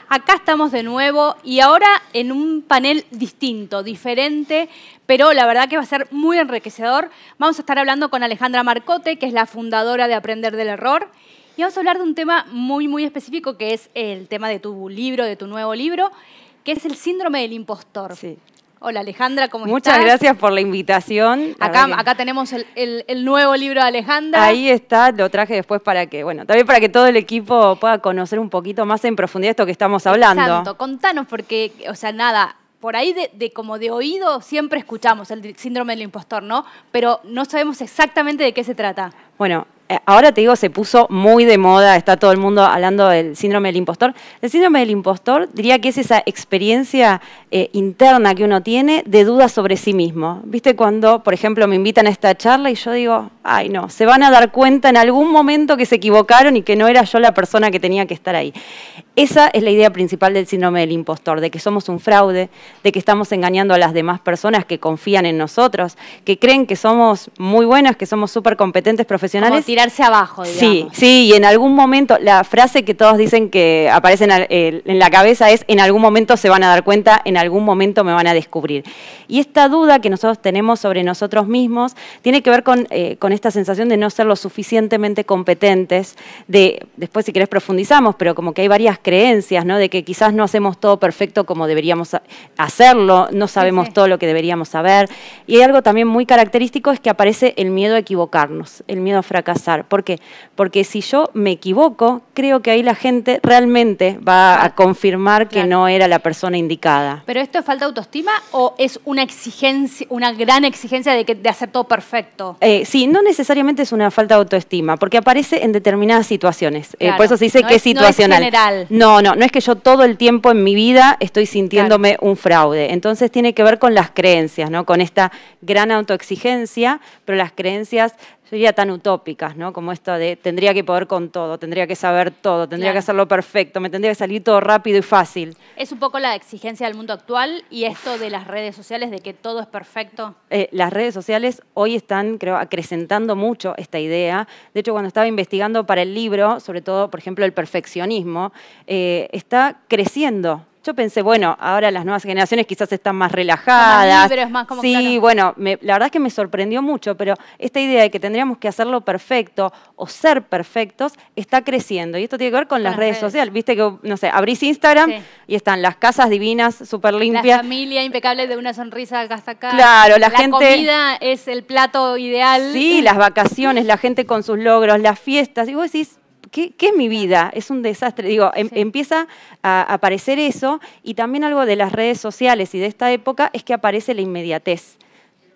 Acá estamos de nuevo y ahora en un panel distinto, diferente, pero la verdad que va a ser muy enriquecedor. Vamos a estar hablando con Alejandra Marcote, que es la fundadora de Aprender del Error. Y vamos a hablar de un tema muy específico, que es el tema de tu libro, de tu nuevo libro, que es el síndrome del impostor. Sí. Hola Alejandra, ¿cómo estás? Muchas gracias por la invitación. Acá tenemos el nuevo libro de Alejandra. Ahí está, lo traje después para que, bueno, también para que todo el equipo pueda conocer un poquito más en profundidad esto que estamos hablando. Exacto, contanos porque, o sea, nada, por ahí como de oído siempre escuchamos el síndrome del impostor, ¿no? Pero no sabemos exactamente de qué se trata. Bueno, ahora te digo, se puso muy de moda, está todo el mundo hablando del síndrome del impostor. El síndrome del impostor diría que es esa experiencia interna que uno tiene de dudas sobre sí mismo. ¿Viste cuando, por ejemplo, me invitan a esta charla y yo digo, ay no, se van a dar cuenta en algún momento que se equivocaron y que no era yo la persona que tenía que estar ahí? Esa es la idea principal del síndrome del impostor, de que somos un fraude, de que estamos engañando a las demás personas que confían en nosotros, que creen que somos muy buenas, que somos súper competentes profesionales. Como tirarse abajo, digamos. Sí, y en algún momento, la frase que todos dicen que aparece en la cabeza es, en algún momento se van a dar cuenta, en algún momento me van a descubrir. Y esta duda que nosotros tenemos sobre nosotros mismos tiene que ver con esta sensación de no ser lo suficientemente competentes, después si querés profundizamos, pero como que hay varias creencias, ¿no? De que quizás no hacemos todo perfecto como deberíamos hacerlo, no sabemos todo lo que deberíamos saber. Y hay algo también muy característico, es que aparece el miedo a equivocarnos, el miedo a fracasar. ¿Por qué? Porque si yo me equivoco, creo que ahí la gente realmente va a confirmar que no era la persona indicada. ¿Pero esto es falta de autoestima o es una exigencia, una gran exigencia de hacer todo perfecto? Sí, no necesariamente es una falta de autoestima, porque aparece en determinadas situaciones. Claro. Por eso se dice que es situacional. No es general. No es que yo todo el tiempo en mi vida estoy sintiéndome un fraude. Entonces tiene que ver con las creencias, ¿no? Con esta gran autoexigencia, pero las creencias, yo diría, tan utópicas, ¿no? Como esto de tendría que poder con todo, tendría que saber todo, tendría que hacerlo perfecto, me tendría que salir todo rápido y fácil. Es un poco la exigencia del mundo actual y esto de las redes sociales, de que todo es perfecto. Las redes sociales hoy están, creo, acrecentando mucho esta idea. De hecho, cuando estaba investigando para el libro, sobre todo, por ejemplo, el perfeccionismo, está creciendo. Yo pensé, bueno, ahora las nuevas generaciones quizás están más relajadas. Más libres, más como, sí, claro. Bueno, la verdad es que me sorprendió mucho, pero esta idea de que tendríamos que hacerlo perfecto o ser perfectos está creciendo. Y esto tiene que ver con las redes sociales. Viste que, no sé, abrís Instagram y están las casas divinas, súper limpias. La familia impecable de una sonrisa acá hasta acá. Claro, la gente... La comida es el plato ideal. Sí, las vacaciones, la gente con sus logros, las fiestas. Y vos decís, ¿qué es mi vida? Es un desastre. Digo, empieza a aparecer eso, y también algo de las redes sociales y de esta época es que aparece la inmediatez.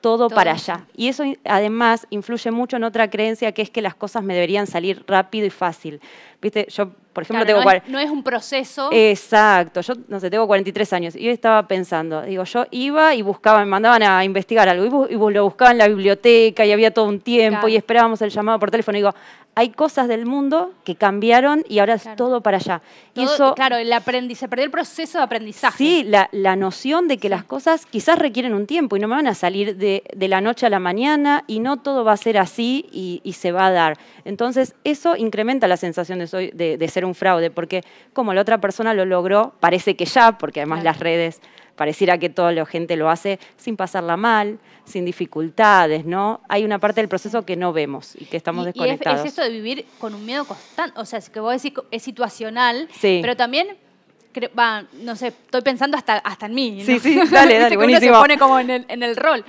Todo para allá. Y eso además influye mucho en otra creencia, que es que las cosas me deberían salir rápido y fácil. ¿Viste? Yo, por ejemplo, no es un proceso. Exacto. Yo, no sé, tengo 43 años y yo estaba pensando, digo, yo iba y buscaba, me mandaban a investigar algo y lo buscaba en la biblioteca y había todo un tiempo y esperábamos el llamado por teléfono. Y digo, hay cosas del mundo que cambiaron y ahora es todo para allá. Todo, y eso, claro, se perdió el proceso de aprendizaje. Sí, la noción de que las cosas quizás requieren un tiempo y no me van a salir de la noche a la mañana y no todo va a ser así y se va a dar. Entonces, eso incrementa la sensación de ser un fraude, porque como la otra persona lo logró, parece que ya, porque además las redes pareciera que toda la gente lo hace sin pasarla mal, sin dificultades, ¿no? Hay una parte del proceso que no vemos y que estamos desconectados. Y es eso de vivir con un miedo constante, o sea, es que vos decís es situacional, pero también, no sé, estoy pensando hasta en mí, ¿no? Sí, dale, buenísimo. Uno se pone como en el rol.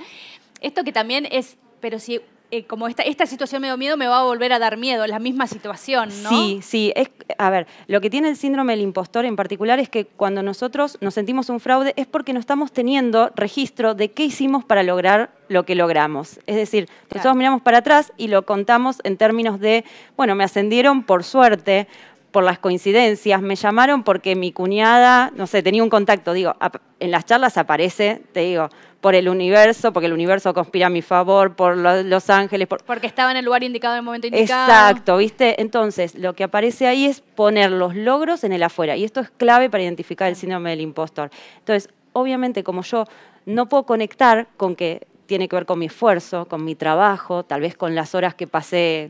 Esto que también es, pero si... como esta situación me dio miedo, me va a volver a dar miedo, la misma situación, ¿no? Sí. A ver, lo que tiene el síndrome del impostor en particular es que cuando nosotros nos sentimos un fraude es porque no estamos teniendo registro de qué hicimos para lograr lo que logramos. Es decir, nosotros miramos para atrás y lo contamos en términos de, bueno, me ascendieron por suerte, por las coincidencias, me llamaron porque mi cuñada, no sé, tenía un contacto, digo, en las charlas aparece, te digo, por el universo, porque el universo conspira a mi favor, por los ángeles. Porque estaba en el lugar indicado en el momento indicado. Exacto, ¿viste? Entonces, lo que aparece ahí es poner los logros en el afuera, y esto es clave para identificar el síndrome del impostor. Entonces, obviamente, como yo no puedo conectar con que tiene que ver con mi esfuerzo, con mi trabajo, tal vez con las horas que pasé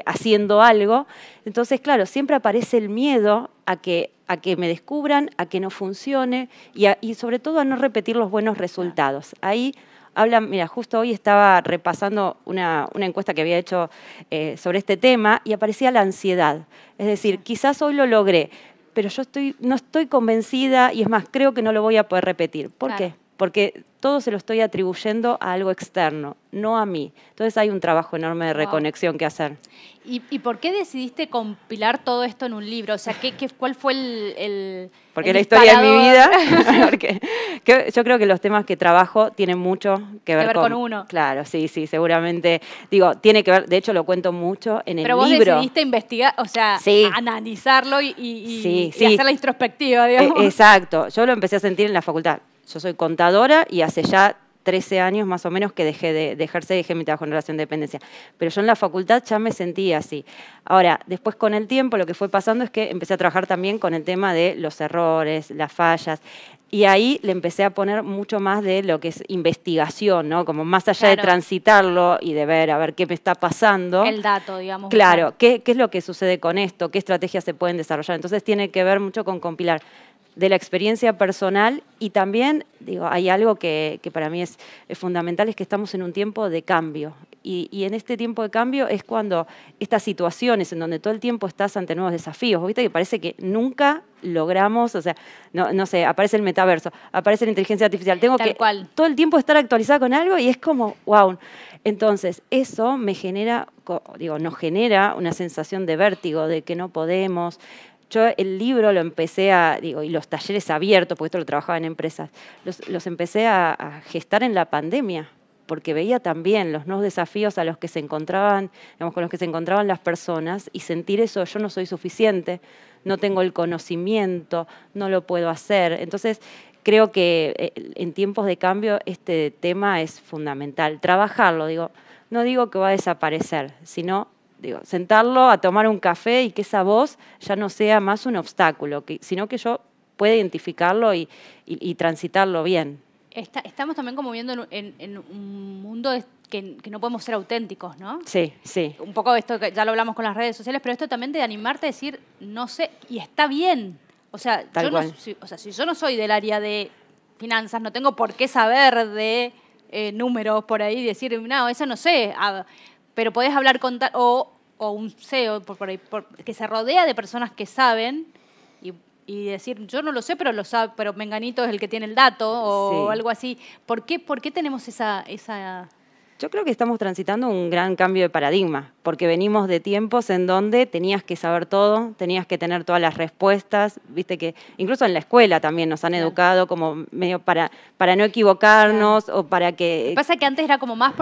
haciendo algo. Entonces, claro, siempre aparece el miedo a que me descubran, a que no funcione y sobre todo a no repetir los buenos resultados. Ahí hablan, mira, justo hoy estaba repasando una encuesta que había hecho sobre este tema y aparecía la ansiedad. Es decir, quizás hoy lo logré, pero yo no estoy convencida y es más, creo que no lo voy a poder repetir. ¿Por qué? Porque todo se lo estoy atribuyendo a algo externo, no a mí. Entonces hay un trabajo enorme de reconexión que hacer. ¿Y por qué decidiste compilar todo esto en un libro? O sea, ¿cuál fue el Porque la historia de mi vida, porque yo creo que los temas que trabajo tienen mucho que ver con uno. Claro, sí, seguramente. Digo, tiene que ver, de hecho lo cuento mucho en el libro. Pero vos decidiste investigar, o sea, analizarlo y hacer la introspectiva, digamos. Exacto, yo lo empecé a sentir en la facultad. Yo soy contadora y hace ya 13 años más o menos que dejé de ejercer y dejé mi trabajo en relación de dependencia. Pero yo en la facultad ya me sentía así. Ahora, después con el tiempo lo que fue pasando es que empecé a trabajar también con el tema de los errores, las fallas. Y ahí le empecé a poner mucho más de lo que es investigación, ¿no? Como más allá de transitarlo y de ver, a ver qué me está pasando. El dato, digamos. Claro, ¿qué es lo que sucede con esto? ¿Qué estrategias se pueden desarrollar? Entonces tiene que ver mucho con compilar de la experiencia personal y también, digo, hay algo que para mí es fundamental, es que estamos en un tiempo de cambio. Y en este tiempo de cambio es cuando estas situaciones en donde todo el tiempo estás ante nuevos desafíos, ¿viste? Que parece que nunca logramos, o sea, no sé, aparece el metaverso, aparece la inteligencia artificial, tengo que todo el tiempo estar actualizada con algo y es como, wow. Entonces, eso me genera, nos genera una sensación de vértigo, de que no podemos. Yo el libro lo empecé y los talleres abiertos, porque esto lo trabajaba en empresas, los empecé a gestar en la pandemia, porque veía también los nuevos desafíos a los que se encontraban, digamos, con los que se encontraban las personas y sentir eso, yo no soy suficiente, no tengo el conocimiento, no lo puedo hacer. Entonces, creo que en tiempos de cambio este tema es fundamental. Trabajarlo, no digo que va a desaparecer, sino sentarlo a tomar un café y que esa voz ya no sea más un obstáculo, sino que yo pueda identificarlo y transitarlo bien. Estamos también como viendo en un mundo que no podemos ser auténticos, ¿no? Sí. Un poco esto, que ya lo hablamos con las redes sociales, pero esto también de animarte a decir, no sé, y está bien. O sea, si yo no soy del área de finanzas, no tengo por qué saber de números por ahí y decir, no, eso no sé. Pero podés hablar con o un CEO por ahí, que se rodea de personas que saben y decir, yo no lo sé, pero lo sabe, pero Menganito es el que tiene el dato o algo así. ¿Por qué tenemos esa...? Yo creo que estamos transitando un gran cambio de paradigma, porque venimos de tiempos en donde tenías que saber todo, tenías que tener todas las respuestas, viste que incluso en la escuela también nos han educado como medio para no equivocarnos o para que... Pasa que antes era como más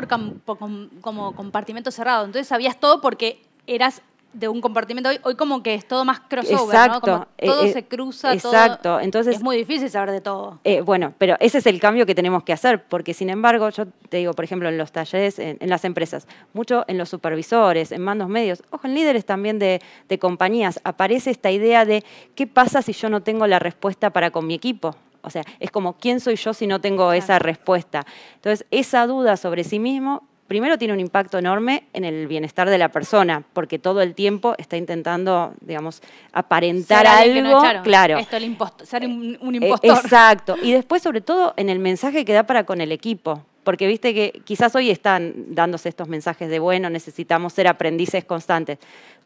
como compartimento cerrado, entonces sabías todo porque eras de un compartimento. Hoy como que es todo más crossover, exacto, ¿no? Como todo se cruza, exacto. Todo. Entonces, es muy difícil saber de todo. Bueno, pero ese es el cambio que tenemos que hacer, porque sin embargo, yo te digo, por ejemplo, en los talleres, en las empresas, mucho en los supervisores, en mandos medios, ojo, en líderes también de compañías, aparece esta idea de ¿qué pasa si yo no tengo la respuesta para con mi equipo? O sea, es como, ¿quién soy yo si no tengo esa respuesta? Entonces, esa duda sobre sí mismo, primero tiene un impacto enorme en el bienestar de la persona, porque todo el tiempo está intentando, digamos, aparentar algo. Claro. Esto, ser un impostor. Exacto. Y después, sobre todo, en el mensaje que da para con el equipo. Porque viste que quizás hoy están dándose estos mensajes de, bueno, necesitamos ser aprendices constantes.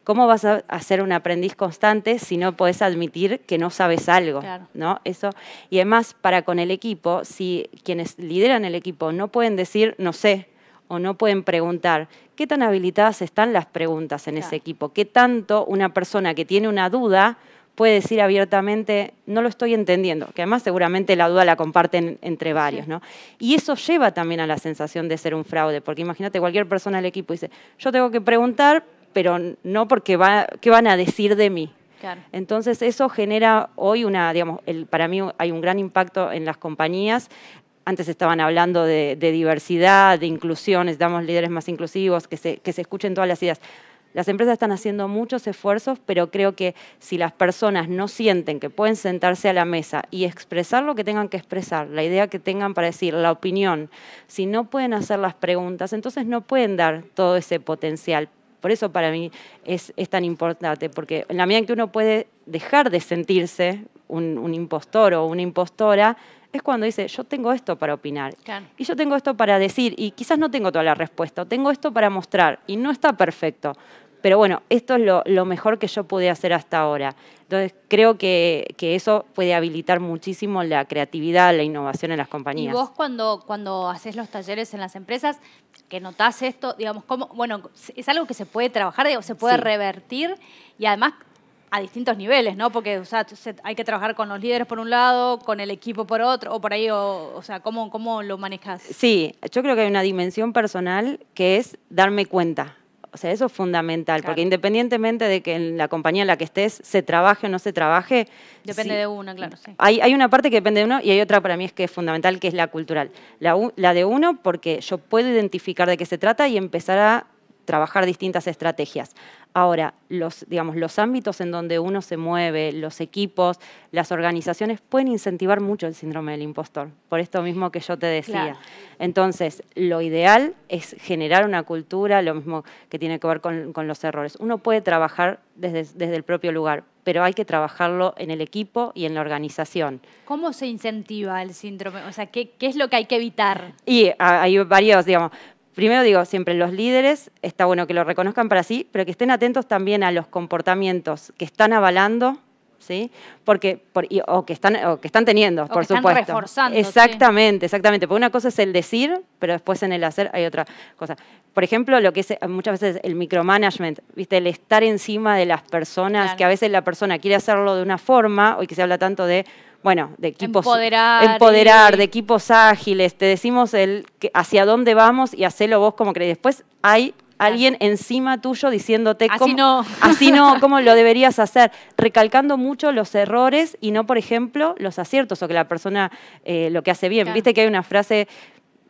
¿Cómo vas a ser un aprendiz constante si no podés admitir que no sabes algo? Claro. ¿No? Eso. Y además, para con el equipo, si quienes lideran el equipo no pueden decir, no sé, o no pueden preguntar, ¿qué tan habilitadas están las preguntas en ese equipo? ¿Qué tanto una persona que tiene una duda puede decir abiertamente, no lo estoy entendiendo? Que además seguramente la duda la comparten entre varios, ¿no? Y eso lleva también a la sensación de ser un fraude, porque imagínate, cualquier persona del equipo dice, yo tengo que preguntar, pero no porque ¿qué van a decir de mí? Claro. Entonces eso genera hoy para mí hay un gran impacto en las compañías. Antes estaban hablando de diversidad, de inclusión, necesitamos líderes más inclusivos, que se escuchen todas las ideas. Las empresas están haciendo muchos esfuerzos, pero creo que si las personas no sienten que pueden sentarse a la mesa y expresar lo que tengan que expresar, la idea que tengan para decir, la opinión, si no pueden hacer las preguntas, entonces no pueden dar todo ese potencial. Por eso para mí es tan importante, porque en la medida en que uno puede dejar de sentirse un impostor o una impostora, es cuando dice, yo tengo esto para opinar, Claro. y yo tengo esto para decir, y quizás no tengo toda la respuesta, o tengo esto para mostrar, y no está perfecto. Pero bueno, esto es lo mejor que yo pude hacer hasta ahora. Entonces, creo que eso puede habilitar muchísimo la creatividad, la innovación en las compañías. Y vos cuando haces los talleres en las empresas, que notás esto, digamos, bueno, es algo que se puede trabajar, digamos, se puede Sí. revertir y además a distintos niveles, ¿no? Porque o sea, hay que trabajar con los líderes por un lado, con el equipo por otro, o por ahí, o sea, ¿cómo lo manejas? Sí, yo creo que hay una dimensión personal que es darme cuenta. O sea, eso es fundamental, Claro. porque independientemente de que en la compañía en la que estés se trabaje o no se trabaje... Depende sí, de uno, claro, sí. Hay una parte que depende de uno y hay otra para mí es que es fundamental, que es la cultural. La de uno, porque yo puedo identificar de qué se trata y empezar a trabajar distintas estrategias. Ahora, los ámbitos en donde uno se mueve, los equipos, las organizaciones pueden incentivar mucho el síndrome del impostor, por esto mismo que yo te decía. Claro. Entonces, lo ideal es generar una cultura, lo mismo que tiene que ver con los errores. Uno puede trabajar desde el propio lugar, pero hay que trabajarlo en el equipo y en la organización. ¿Cómo se incentiva el síndrome? O sea, ¿qué es lo que hay que evitar? Y hay varios, digamos, primero digo, siempre los líderes, está bueno que lo reconozcan para sí, pero que estén atentos también a los comportamientos que están avalando, ¿sí? O que están teniendo, por que están supuesto. reforzando, exactamente, exactamente. Porque una cosa es el decir, pero después en el hacer hay otra cosa. Por ejemplo, lo que es muchas veces el micromanagement, ¿viste? El estar encima de las personas, Claro. que a veces la persona quiere hacerlo de una forma, hoy que se habla tanto de, bueno, de equipos... Empoderar, de equipos ágiles, te decimos hacia dónde vamos y hacelo vos como crees. Después hay alguien encima tuyo diciéndote así no, cómo lo deberías hacer, recalcando mucho los errores y no, por ejemplo, los aciertos o que la persona lo que hace bien. Claro. Viste que hay una frase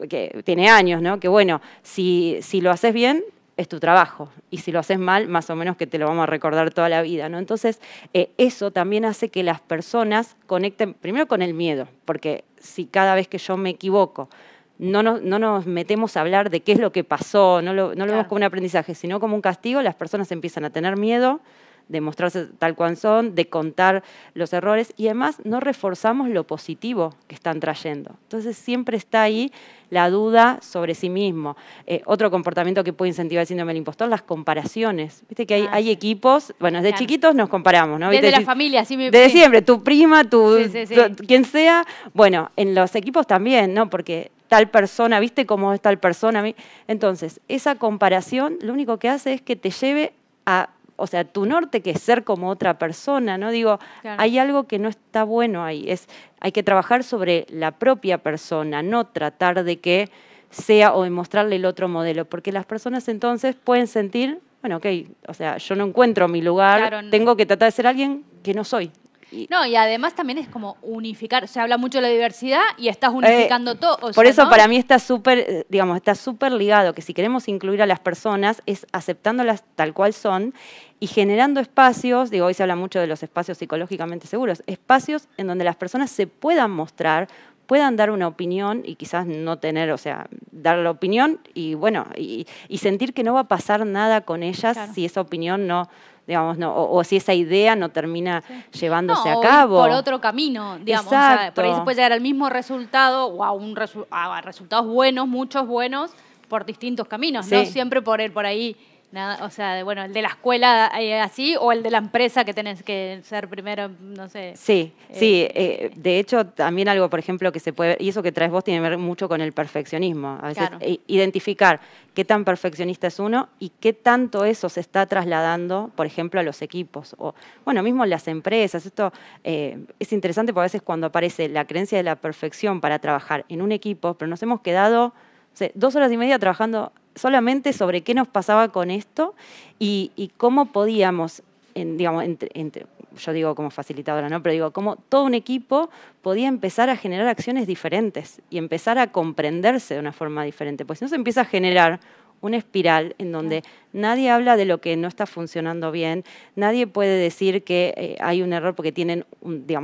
que tiene años, ¿no? Que bueno, si lo haces bien, es tu trabajo. Y si lo haces mal, más o menos que te lo vamos a recordar toda la vida, ¿no? Entonces, eso también hace que las personas conecten primero con el miedo, porque si cada vez que yo me equivoco no nos metemos a hablar de qué es lo que pasó, no lo vemos como un aprendizaje, sino como un castigo, las personas empiezan a tener miedo de mostrarse tal cual son, de contar los errores y además no reforzamos lo positivo que están trayendo. Entonces siempre está ahí la duda sobre sí mismo. Otro comportamiento que puede incentivar el síndrome del impostor, las comparaciones. Viste que hay equipos, bueno, desde chiquitos nos comparamos, ¿no? Desde la familia, sí. Desde siempre, tu prima, Sí. quien sea. Bueno, en los equipos también, ¿no? Porque tal persona, ¿viste cómo es tal persona? Entonces, esa comparación lo único que hace es que te lleve a... O sea, tu norte, que es ser como otra persona, ¿no? Digo, claro. Hay algo que no está bueno ahí. Hay que trabajar sobre la propia persona, no tratar de que sea o de mostrarle el otro modelo, porque las personas entonces pueden sentir, bueno, ok, o sea, yo no encuentro mi lugar, tengo que tratar de ser alguien que no soy. No, y además también es como unificar, se habla mucho de la diversidad y estás unificando todo. Por eso para mí está súper, está súper ligado, que si queremos incluir a las personas es aceptándolas tal cual son y generando espacios, hoy se habla mucho de los espacios psicológicamente seguros, espacios en donde las personas se puedan mostrar, puedan dar una opinión y quizás no tener, o sea, dar la opinión y bueno, y sentir que no va a pasar nada con ellas si esa opinión no... digamos, no, o si esa idea no termina llevándose a cabo. Por otro camino, digamos. Exacto. O sea, por ahí se puede llegar al mismo resultado o a resultados buenos, muchos buenos, por distintos caminos, no siempre por ahí. Nada, o sea, bueno, el de la escuela así o el de la empresa que tenés que ser primero, no sé. Sí. De hecho, también algo, por ejemplo, que se puede, y eso que traes vos tiene que ver mucho con el perfeccionismo. A veces identificar qué tan perfeccionista es uno y qué tanto eso se está trasladando, por ejemplo, a los equipos. O, bueno, mismo las empresas. Esto es interesante porque a veces cuando aparece la creencia de la perfección para trabajar en un equipo, pero nos hemos quedado 2 horas y media trabajando solamente sobre qué nos pasaba con esto y cómo podíamos, yo digo como facilitadora, ¿no? Pero digo, cómo todo un equipo podía empezar a generar acciones diferentes y empezar a comprenderse de una forma diferente. Pues si no se empieza a generar una espiral en donde nadie habla de lo que no está funcionando bien, nadie puede decir que hay un error porque tienen,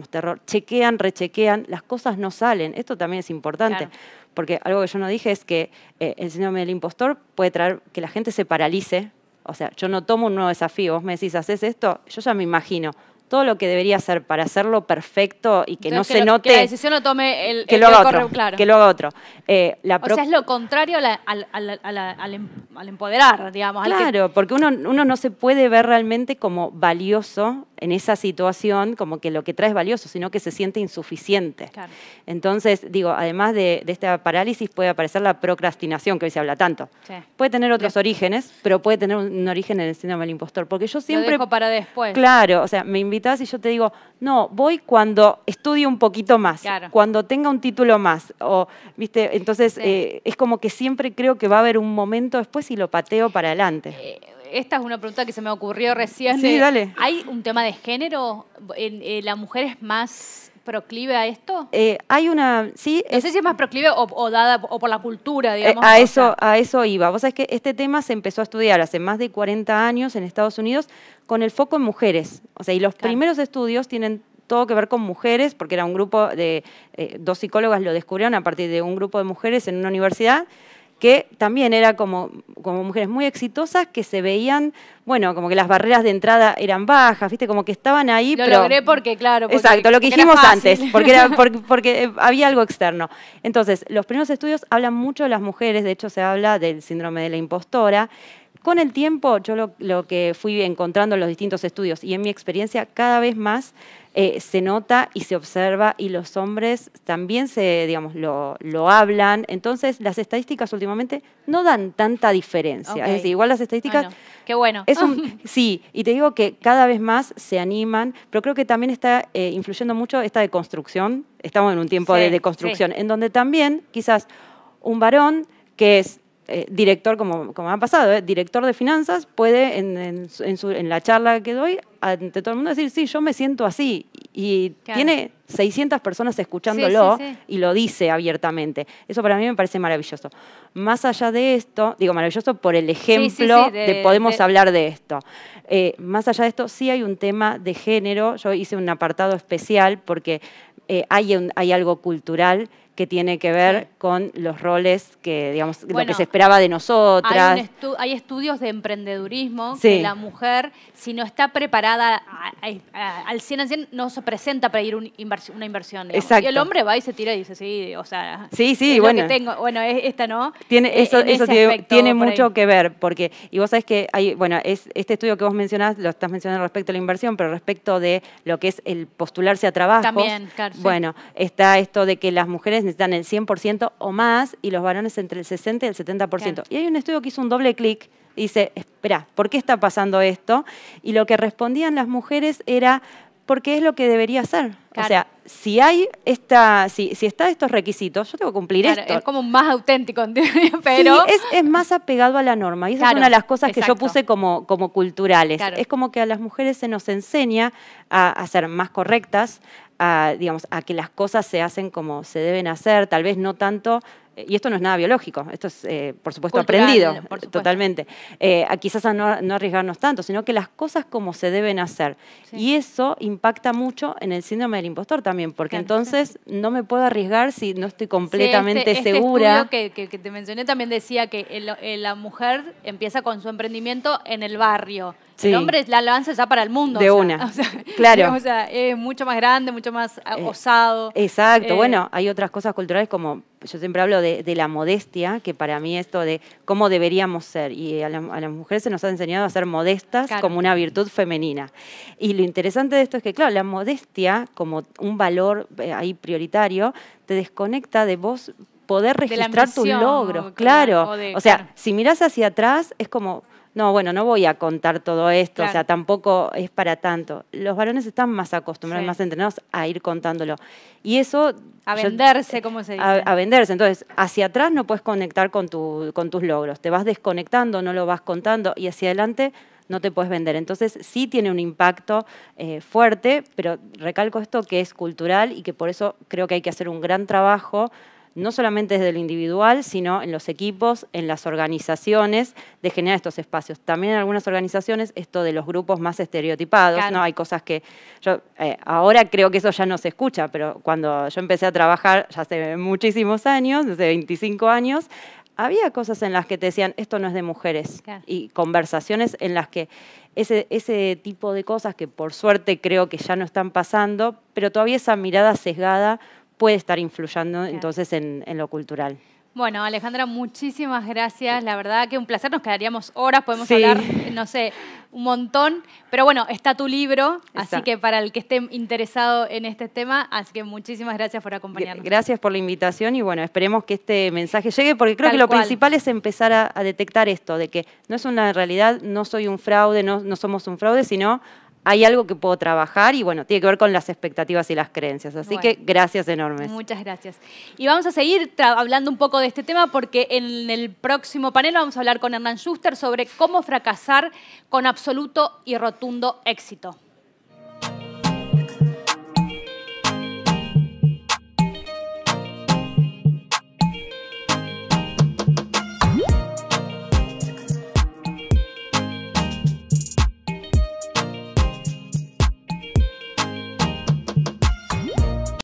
terror, chequean, rechequean, las cosas no salen. Esto también es importante. Claro. Porque algo que yo no dije es que el síndrome del impostor puede traer que la gente se paralice O sea, yo no tomo un nuevo desafío. Vos me decís, ¿haces esto? Yo ya me imagino todo lo que debería hacer para hacerlo perfecto y que entonces, no se note. Que la decisión lo tome que lo haga otro. Claro. Que lo haga otro. O sea, es lo contrario al empoderar, digamos. Claro, porque uno no se puede ver realmente como valioso en esa situación, como que lo que trae es valioso, sino que se siente insuficiente. Claro. Entonces, digo, además de esta parálisis puede aparecer la procrastinación, que hoy se habla tanto. Sí. Puede tener otros orígenes, pero puede tener un origen en el síndrome del impostor. Porque yo siempre... Lo dejo para después. Claro, o sea, me invitas y yo te digo, no, voy cuando estudie un poquito más, claro, cuando tenga un título más. O, ¿viste? Entonces, sí, es como que siempre creo que va a haber un momento después y lo pateo para adelante. Esta es una pregunta que se me ocurrió recién. Sí, dale. ¿Hay un tema de género? ¿La mujer es más proclive a esto? Hay una... Sí, no sé si es más proclive o dada o por la cultura, digamos. A eso iba. Vos sabés que este tema se empezó a estudiar hace más de 40 años en Estados Unidos con el foco en mujeres. O sea, y los primeros estudios tienen todo que ver con mujeres, porque era un grupo de... dos psicólogas lo descubrieron a partir de un grupo de mujeres en una universidad, que también era como mujeres muy exitosas que se veían, bueno, como que las barreras de entrada eran bajas, ¿viste? Como que estaban ahí, lo logré porque, claro... Porque, exacto, lo que dijimos antes, porque había algo externo. Entonces, los primeros estudios hablan mucho de las mujeres, de hecho se habla del síndrome de la impostora. Con el tiempo, yo lo que fui encontrando en los distintos estudios y en mi experiencia, cada vez más se nota y se observa, y los hombres también lo hablan. Entonces, las estadísticas últimamente no dan tanta diferencia. Okay. Es decir, igual las estadísticas... Bueno, qué bueno. Sí, y te digo que cada vez más se animan, pero creo que también está influyendo mucho esta deconstrucción. Estamos en un tiempo de deconstrucción, en donde también quizás un varón que es director, como ha pasado, director de finanzas, puede en la charla que doy ante todo el mundo decir, sí, yo me siento así, y claro, tiene 600 personas escuchándolo, y lo dice abiertamente. Eso para mí me parece maravilloso. Más allá de esto, digo maravilloso por el ejemplo de podemos hablar de esto. Más allá de esto, sí hay un tema de género. Yo hice un apartado especial porque hay algo cultural que tiene que ver con los roles que, digamos, lo que se esperaba de nosotras. Hay estudios de emprendedurismo que la mujer, si no está preparada al 100%, no se presenta para ir una inversión. Exacto. Y el hombre va y se tira y dice, sí, o sea, es bueno, lo que tengo. Bueno, esta no. Eso tiene mucho que ver, porque, y vos sabés que este estudio que vos mencionás, lo estás mencionando respecto a la inversión, pero respecto de lo que es el postularse a trabajos. También, claro. Bueno, está esto de que las mujeres necesitan el 100% o más y los varones entre el 60 y el 70%. Claro. Y hay un estudio que hizo un doble clic y dice, espera, ¿por qué está pasando esto? Y lo que respondían las mujeres era, porque es lo que debería hacer. Claro. O sea, si está estos requisitos, yo tengo que cumplir esto. Es como más auténtico, pero... Sí, es más apegado a la norma. Y esa es una de las cosas que yo puse como culturales. Claro. Es como que a las mujeres se nos enseña a ser más correctas, a que las cosas se hacen como se deben hacer, tal vez no tanto, y esto no es nada biológico, esto es, por supuesto, cultural, aprendido, por supuesto. Totalmente. Quizás a no arriesgarnos tanto, sino que las cosas como se deben hacer. Sí. Y eso impacta mucho en el síndrome del impostor también, porque entonces no me puedo arriesgar si no estoy completamente segura. Este estudio que te mencioné también decía que la mujer empieza con su emprendimiento en el barrio. Sí. El hombre la lanza ya para el mundo. De una, claro. O sea, es mucho más grande, mucho más osado. Exacto. Bueno, hay otras cosas culturales como, yo siempre hablo de la modestia, que para mí esto de cómo deberíamos ser. Y a las mujeres se nos ha enseñado a ser modestas como una virtud femenina. Y lo interesante de esto es que, claro, la modestia como un valor ahí prioritario te desconecta de vos poder registrar tus logros. Claro. O sea, si mirás hacia atrás es como... No, bueno, no voy a contar todo esto, o sea, tampoco es para tanto. Los varones están más acostumbrados, más entrenados a ir contándolo. Y eso... A venderse, ¿cómo se dice? A venderse. Entonces, hacia atrás no puedes conectar con tus logros. Te vas desconectando, no lo vas contando, y hacia adelante no te puedes vender. Entonces, sí tiene un impacto fuerte, pero recalco esto que es cultural y que por eso creo que hay que hacer un gran trabajo, no solamente desde lo individual, sino en los equipos, en las organizaciones, de generar estos espacios. También en algunas organizaciones, esto de los grupos más estereotipados, ¿no? Hay cosas que yo ahora creo que eso ya no se escucha, pero cuando yo empecé a trabajar, ya hace muchísimos años, desde 25 años, había cosas en las que te decían, esto no es de mujeres. Claro. Y conversaciones en las que ese tipo de cosas que por suerte creo que ya no están pasando, pero todavía esa mirada sesgada puede estar influyendo entonces en lo cultural. Bueno, Alejandra, muchísimas gracias. La verdad que un placer. Nos quedaríamos horas, podemos hablar, no sé, un montón. Pero bueno, está tu libro, así que para el que esté interesado en este tema, así que muchísimas gracias por acompañarnos. Gracias por la invitación y bueno, esperemos que este mensaje llegue, porque creo que lo principal es empezar a detectar esto, de que no es una realidad, no soy un fraude, no somos un fraude, sino hay algo que puedo trabajar y bueno, tiene que ver con las expectativas y las creencias. Así que gracias enormes. Muchas gracias. Y vamos a seguir hablando un poco de este tema porque en el próximo panel vamos a hablar con Hernán Schuster sobre cómo fracasar con absoluto y rotundo éxito.